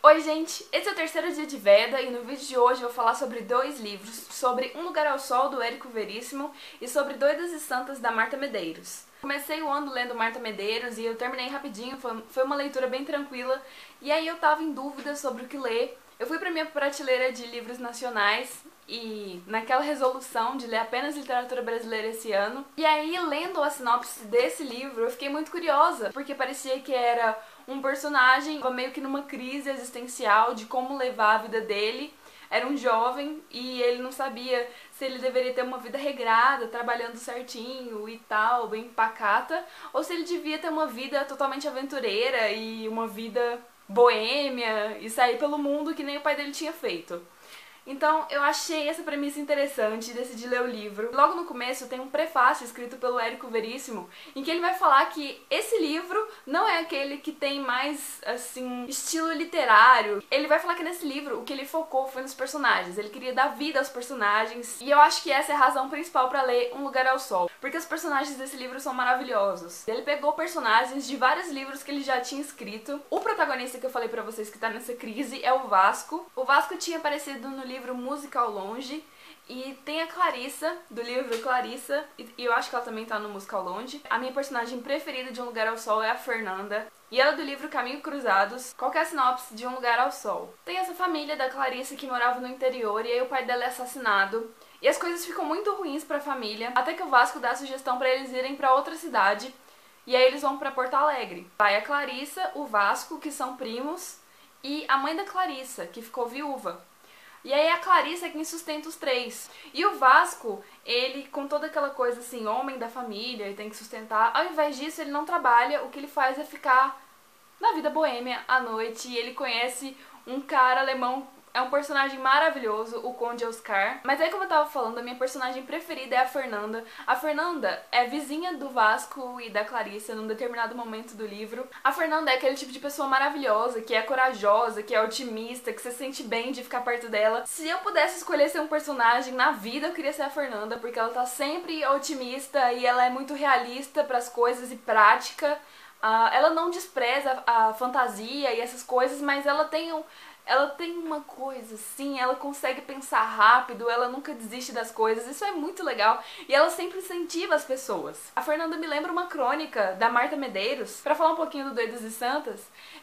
Oi gente, esse é o terceiro dia de Veda e no vídeo de hoje eu vou falar sobre dois livros, sobre Um Lugar ao Sol, do Érico Veríssimo, e sobre Doidas e Santas, da Marta Medeiros. Comecei o ano lendo Marta Medeiros e eu terminei rapidinho, foi uma leitura bem tranquila, e aí eu tava em dúvida sobre o que ler. Eu fui pra minha prateleira de livros nacionais e naquela resolução de ler apenas literatura brasileira esse ano. E aí, lendo a sinopse desse livro, eu fiquei muito curiosa, porque parecia que era um personagem meio que numa crise existencial de como levar a vida dele. Era um jovem e ele não sabia se ele deveria ter uma vida regrada, trabalhando certinho e tal, bem pacata, ou se ele devia ter uma vida totalmente aventureira e uma vida boêmia e sair pelo mundo que nem o pai dele tinha feito. Então eu achei essa premissa interessante e decidi ler o livro. Logo no começo tem um prefácio escrito pelo Érico Veríssimo, em que ele vai falar que esse livro não é aquele que tem mais, assim, estilo literário. Ele vai falar que nesse livro o que ele focou foi nos personagens, ele queria dar vida aos personagens, e eu acho que essa é a razão principal pra ler Um Lugar ao Sol, porque os personagens desse livro são maravilhosos. Ele pegou personagens de vários livros que ele já tinha escrito. O protagonista que eu falei pra vocês que tá nessa crise é o Vasco. O Vasco tinha aparecido no livro Música ao Longe, e tem a Clarissa, do livro Clarissa, e eu acho que ela também tá no Música ao Longe. A minha personagem preferida de Um Lugar ao Sol é a Fernanda, e ela é do livro Caminho Cruzados. Qual que é a sinopse de Um Lugar ao Sol? Tem essa família da Clarissa que morava no interior, e aí o pai dela é assassinado, e as coisas ficam muito ruins pra família, até que o Vasco dá a sugestão pra eles irem pra outra cidade, e aí eles vão pra Porto Alegre. Vai a Clarissa, o Vasco, que são primos, e a mãe da Clarissa, que ficou viúva. E aí a Clarissa é quem sustenta os três. E o Vasco, ele, com toda aquela coisa assim, homem da família, ele tem que sustentar, ao invés disso ele não trabalha, o que ele faz é ficar na vida boêmia à noite, e ele conhece um cara alemão. É um personagem maravilhoso, o Conde Oscar. Mas aí, como eu tava falando, a minha personagem preferida é a Fernanda. A Fernanda é vizinha do Vasco e da Clarissa num determinado momento do livro. A Fernanda é aquele tipo de pessoa maravilhosa, que é corajosa, que é otimista, que se sente bem de ficar perto dela. Se eu pudesse escolher ser um personagem na vida, eu queria ser a Fernanda, porque ela tá sempre otimista e ela é muito realista pras coisas e prática. Ela não despreza a fantasia e essas coisas, mas ela tem uma coisa assim, ela consegue pensar rápido, ela nunca desiste das coisas, isso é muito legal, e ela sempre incentiva as pessoas. A Fernanda me lembra uma crônica da Marta Medeiros, pra falar um pouquinho do Doidas e Santas,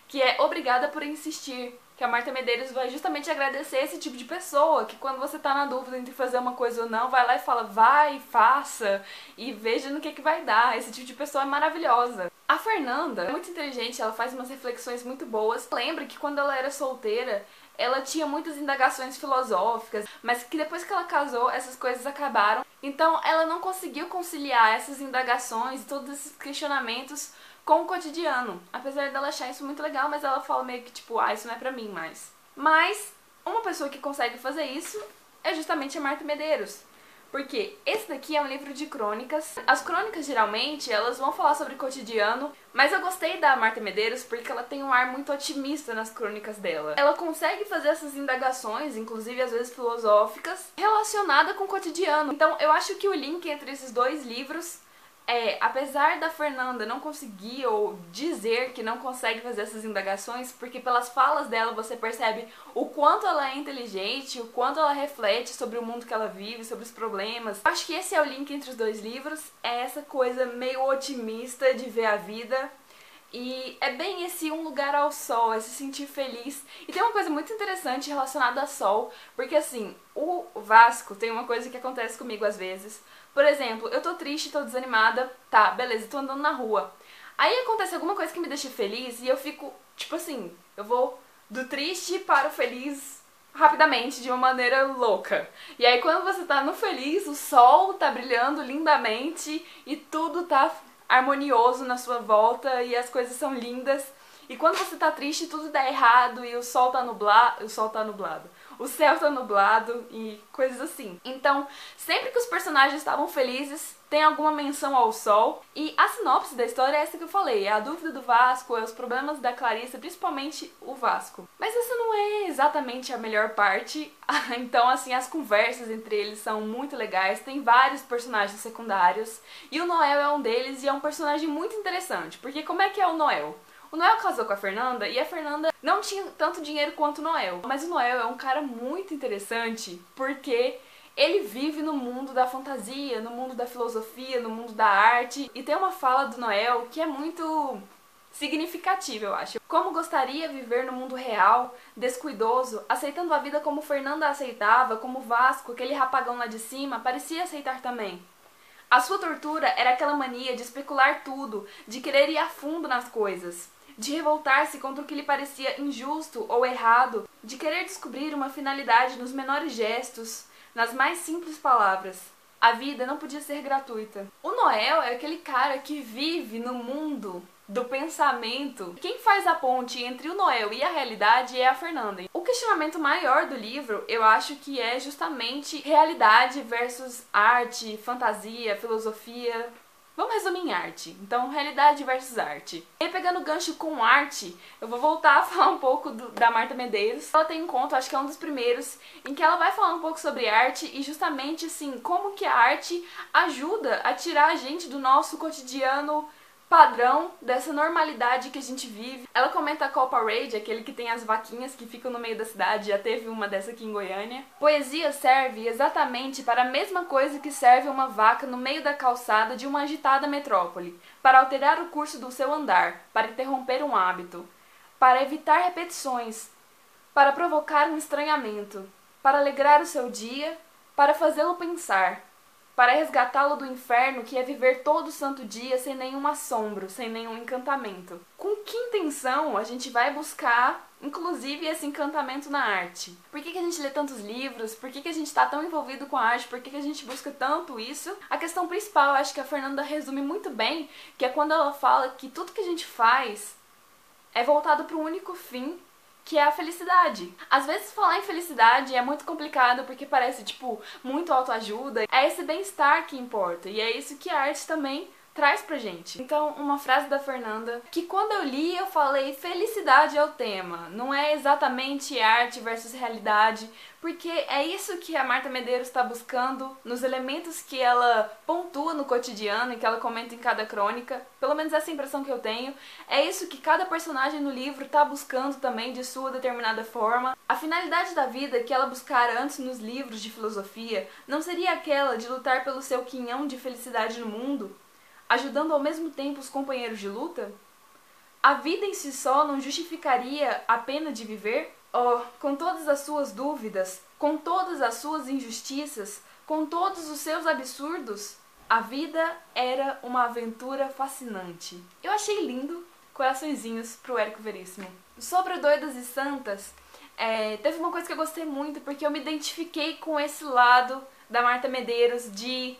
que é Obrigada por Insistir, que a Marta Medeiros vai justamente agradecer esse tipo de pessoa, que quando você tá na dúvida entre fazer uma coisa ou não, vai lá e fala, vai, faça, e veja no que vai dar. Esse tipo de pessoa é maravilhosa. A Fernanda é muito inteligente, ela faz umas reflexões muito boas. Lembra que quando ela era solteira, ela tinha muitas indagações filosóficas, mas que depois que ela casou, essas coisas acabaram. Então ela não conseguiu conciliar essas indagações e todos esses questionamentos com o cotidiano. Apesar dela achar isso muito legal, mas ela fala meio que tipo, isso não é pra mim mais. Mas uma pessoa que consegue fazer isso é justamente a Marta Medeiros. Porque esse daqui é um livro de crônicas. As crônicas, geralmente, elas vão falar sobre o cotidiano, mas eu gostei da Marta Medeiros porque ela tem um ar muito otimista nas crônicas dela. Ela consegue fazer essas indagações, inclusive às vezes filosóficas, relacionada com o cotidiano. Então eu acho que o link entre esses dois livros apesar da Fernanda não conseguir ou dizer que não consegue fazer essas indagações, porque pelas falas dela você percebe o quanto ela é inteligente, o quanto ela reflete sobre o mundo que ela vive, sobre os problemas. Acho que esse é o link entre os dois livros, é essa coisa meio otimista de ver a vida. E é bem esse um lugar ao sol, é se sentir feliz. E tem uma coisa muito interessante relacionada a sol, porque assim, o Vasco tem uma coisa que acontece comigo às vezes. Por exemplo, eu tô triste, tô desanimada, tá, beleza, tô andando na rua. Aí acontece alguma coisa que me deixa feliz e eu fico, tipo assim, eu vou do triste para o feliz rapidamente, de uma maneira louca. E aí quando você tá no feliz, o sol tá brilhando lindamente e tudo tá harmonioso na sua volta e as coisas são lindas. E quando você tá triste, tudo dá errado e o céu tá nublado, o céu tá nublado e coisas assim. Então, sempre que os personagens estavam felizes, tem alguma menção ao sol. E a sinopse da história é essa que eu falei, é a dúvida do Vasco, é os problemas da Clarissa, principalmente o Vasco. Mas essa não é exatamente a melhor parte, então assim, as conversas entre eles são muito legais, tem vários personagens secundários, e o Noel é um deles e é um personagem muito interessante, porque como é que é o Noel? O Noel casou com a Fernanda e a Fernanda não tinha tanto dinheiro quanto o Noel. Mas o Noel é um cara muito interessante porque ele vive no mundo da fantasia, no mundo da filosofia, no mundo da arte. E tem uma fala do Noel que é muito significativa, eu acho. Como gostaria viver no mundo real, descuidoso, aceitando a vida como Fernanda aceitava, como Vasco, aquele rapagão lá de cima, parecia aceitar também. A sua tortura era aquela mania de especular tudo, de querer ir a fundo nas coisas, de revoltar-se contra o que lhe parecia injusto ou errado, de querer descobrir uma finalidade nos menores gestos, nas mais simples palavras. A vida não podia ser gratuita. O Noel é aquele cara que vive no mundo do pensamento. Quem faz a ponte entre o Noel e a realidade é a Fernanda. O questionamento maior do livro, eu acho que é justamente realidade versus arte, fantasia, filosofia. Vamos resumir em arte. Então, realidade versus arte. E pegando gancho com arte, eu vou voltar a falar um pouco da Marta Medeiros. Ela tem um conto, acho que é um dos primeiros, em que ela vai falar um pouco sobre arte e justamente assim, como que a arte ajuda a tirar a gente do nosso cotidiano padrão, dessa normalidade que a gente vive. Ela comenta a Copa Parade, aquele que tem as vaquinhas que ficam no meio da cidade, já teve uma dessa aqui em Goiânia. Poesia serve exatamente para a mesma coisa que serve uma vaca no meio da calçada de uma agitada metrópole, para alterar o curso do seu andar, para interromper um hábito, para evitar repetições, para provocar um estranhamento, para alegrar o seu dia, para fazê-lo pensar, para resgatá-lo do inferno que é viver todo santo dia sem nenhum assombro, sem nenhum encantamento. Com que intenção a gente vai buscar, inclusive, esse encantamento na arte? Por que a gente lê tantos livros? Por que a gente está tão envolvido com a arte? Por que a gente busca tanto isso? A questão principal, eu acho que a Fernanda resume muito bem, que é quando ela fala que tudo que a gente faz é voltado para um único fim, que é a felicidade. Às vezes falar em felicidade é muito complicado porque parece, tipo, muito autoajuda. É esse bem-estar que importa e é isso que a arte também traz pra gente. Então, uma frase da Fernanda, que quando eu li eu falei felicidade é o tema, não é exatamente arte versus realidade, porque é isso que a Marta Medeiros está buscando nos elementos que ela pontua no cotidiano e que ela comenta em cada crônica, pelo menos essa é a impressão que eu tenho, é isso que cada personagem no livro está buscando também de sua determinada forma. A finalidade da vida que ela buscara antes nos livros de filosofia não seria aquela de lutar pelo seu quinhão de felicidade no mundo, ajudando ao mesmo tempo os companheiros de luta? A vida em si só não justificaria a pena de viver? Oh, com todas as suas dúvidas, com todas as suas injustiças, com todos os seus absurdos, a vida era uma aventura fascinante. Eu achei lindo, coraçõezinhos pro Érico Veríssimo. Sobre Doidas e Santas, teve uma coisa que eu gostei muito, porque eu me identifiquei com esse lado da Marta Medeiros de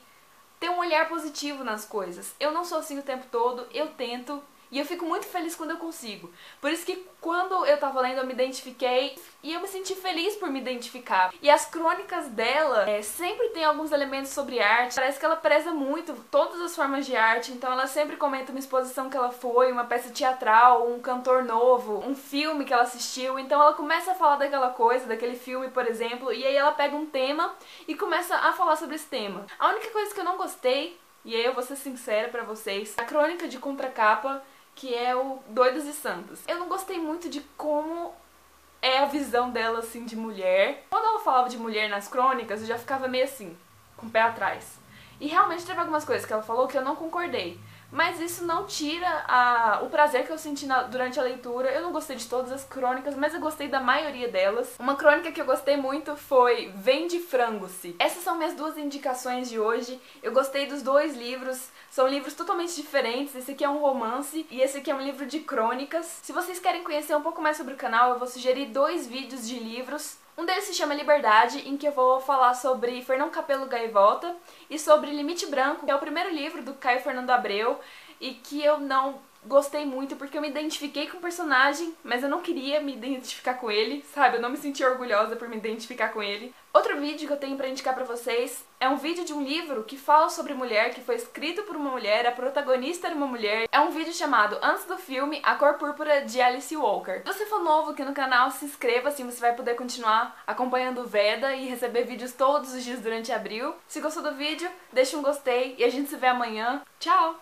ter um olhar positivo nas coisas. Eu não sou assim o tempo todo, eu tento, e eu fico muito feliz quando eu consigo. Por isso que quando eu tava lendo eu me identifiquei e eu me senti feliz por me identificar. E as crônicas dela sempre tem alguns elementos sobre arte. Parece que ela preza muito todas as formas de arte, então ela sempre comenta uma exposição que ela foi, uma peça teatral, um cantor novo, um filme que ela assistiu. Então ela começa a falar daquela coisa, daquele filme, por exemplo, e aí ela pega um tema e começa a falar sobre esse tema. A única coisa que eu não gostei, e aí eu vou ser sincera pra vocês, a crônica de contracapa, que é o Doidas e Santas. Eu não gostei muito de como é a visão dela, assim, de mulher. Quando ela falava de mulher nas crônicas, eu já ficava meio assim, com o pé atrás. E realmente teve algumas coisas que ela falou que eu não concordei. Mas isso não tira o prazer que eu senti durante a leitura. Eu não gostei de todas as crônicas, mas eu gostei da maioria delas. Uma crônica que eu gostei muito foi Vende Frango-se. Essas são minhas duas indicações de hoje. Eu gostei dos dois livros. São livros totalmente diferentes. Esse aqui é um romance e esse aqui é um livro de crônicas. Se vocês querem conhecer um pouco mais sobre o canal, eu vou sugerir 2 vídeos de livros. Um deles se chama Liberdade, em que eu vou falar sobre Fernão Capelo Gaivota e sobre Limite Branco, que é o primeiro livro do Caio Fernando Abreu e que eu não gostei muito porque eu me identifiquei com o personagem, mas eu não queria me identificar com ele, sabe? Eu não me senti orgulhosa por me identificar com ele. Outro vídeo que eu tenho pra indicar pra vocês é um vídeo de um livro que fala sobre mulher, que foi escrito por uma mulher, a protagonista era uma mulher. É um vídeo chamado Antes do Filme, A Cor Púrpura, de Alice Walker. Se você for novo aqui no canal, se inscreva, assim você vai poder continuar acompanhando o Veda e receber vídeos todos os dias durante abril. Se gostou do vídeo, deixa um gostei e a gente se vê amanhã. Tchau!